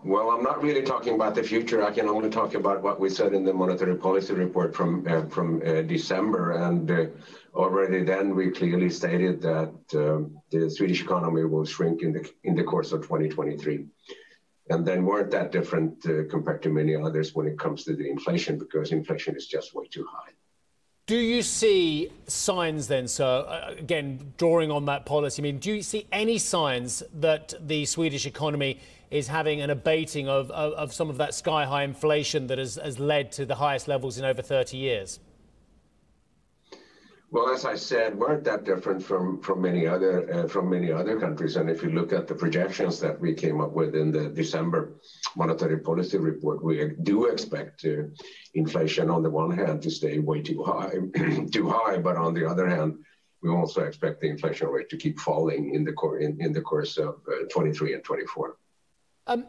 Well, I'm not really talking about the future. I can only talk about what we said in the monetary policy report from December. And already then we clearly stated that the Swedish economy will shrink in the course of 2023. And then weren't that different compared to many others when it comes to the inflation, because inflation is just way too high. Do you see signs then, sir, again, drawing on that policy, I mean, do you see any signs that the Swedish economy is having an abating of some of that sky-high inflation that has led to the highest levels in over 30 years? Well, as I said, weren't that different from many other countries. And if you look at the projections that we came up with in the December monetary policy report, we do expect inflation on the one hand to stay way too high, but on the other hand, we also expect the inflation rate to keep falling in the course of 23 and 24.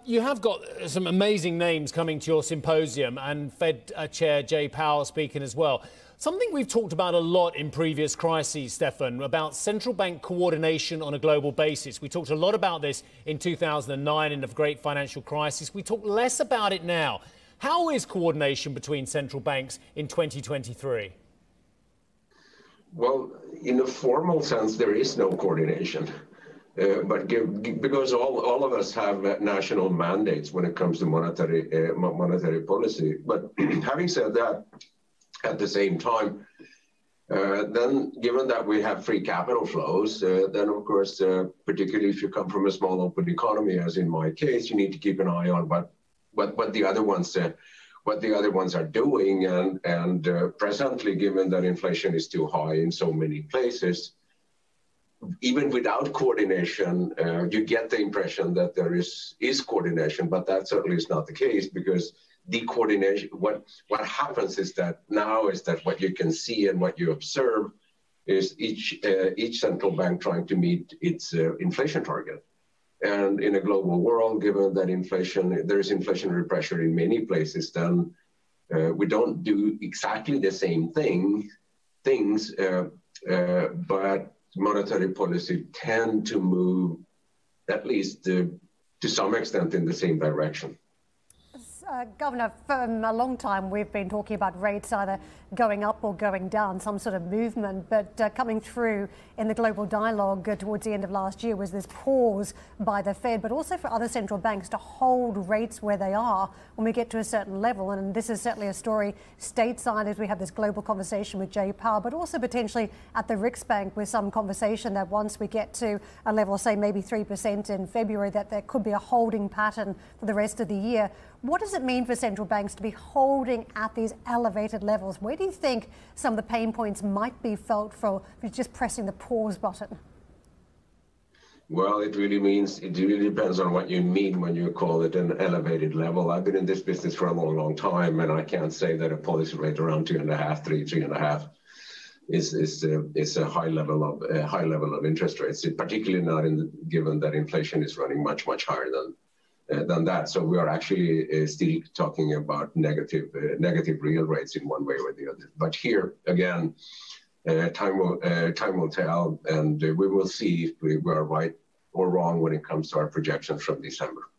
You have got some amazing names coming to your symposium, and Fed Chair Jay Powell speaking as well. Something we've talked about a lot in previous crises, Stefan, about central bank coordination on a global basis. We talked a lot about this in 2009 in the great financial crisis. We talk less about it now. How is coordination between central banks in 2023? Well, in a formal sense, there is no coordination. Because all of us have national mandates when it comes to monetary policy. But having said that, at the same time, then given that we have free capital flows, then of course, particularly if you come from a small open economy, as in my case, you need to keep an eye on what the other ones are doing. And presently, given that inflation is too high in so many places, even without coordination, you get the impression that there is coordination, but that certainly is not the case, because the coordination, what happens is that what you can see and what you observe is each central bank trying to meet its inflation target. And in a global world, given that there is inflationary pressure in many places, then we don't do exactly the same things, but monetary policy tend to move, at least to some extent, in the same direction. Governor, for a long time we've been talking about rates either going up or going down, some sort of movement, but coming through in the global dialogue towards the end of last year was this pause by the Fed, but also for other central banks to hold rates where they are when we get to a certain level. And this is certainly a story stateside as we have this global conversation with Jay Powell, but also potentially at the Riksbank with some conversation that once we get to a level, say maybe 3% in February, that there could be a holding pattern for the rest of the year. What does it mean for central banks to be holding at these elevated levels? Where do you think some of the pain points might be felt for just pressing the pause button? Well, it really depends on what you mean when you call it an elevated level. I've been in this business for a long, long time, and I can't say that a policy rate around 2.5, 3.5 is a high level of interest rates, particularly not given that inflation is running much higher than that. So we are actually still talking about negative real rates in one way or the other. But here again, time will tell, and we will see if we are right or wrong when it comes to our projections from December.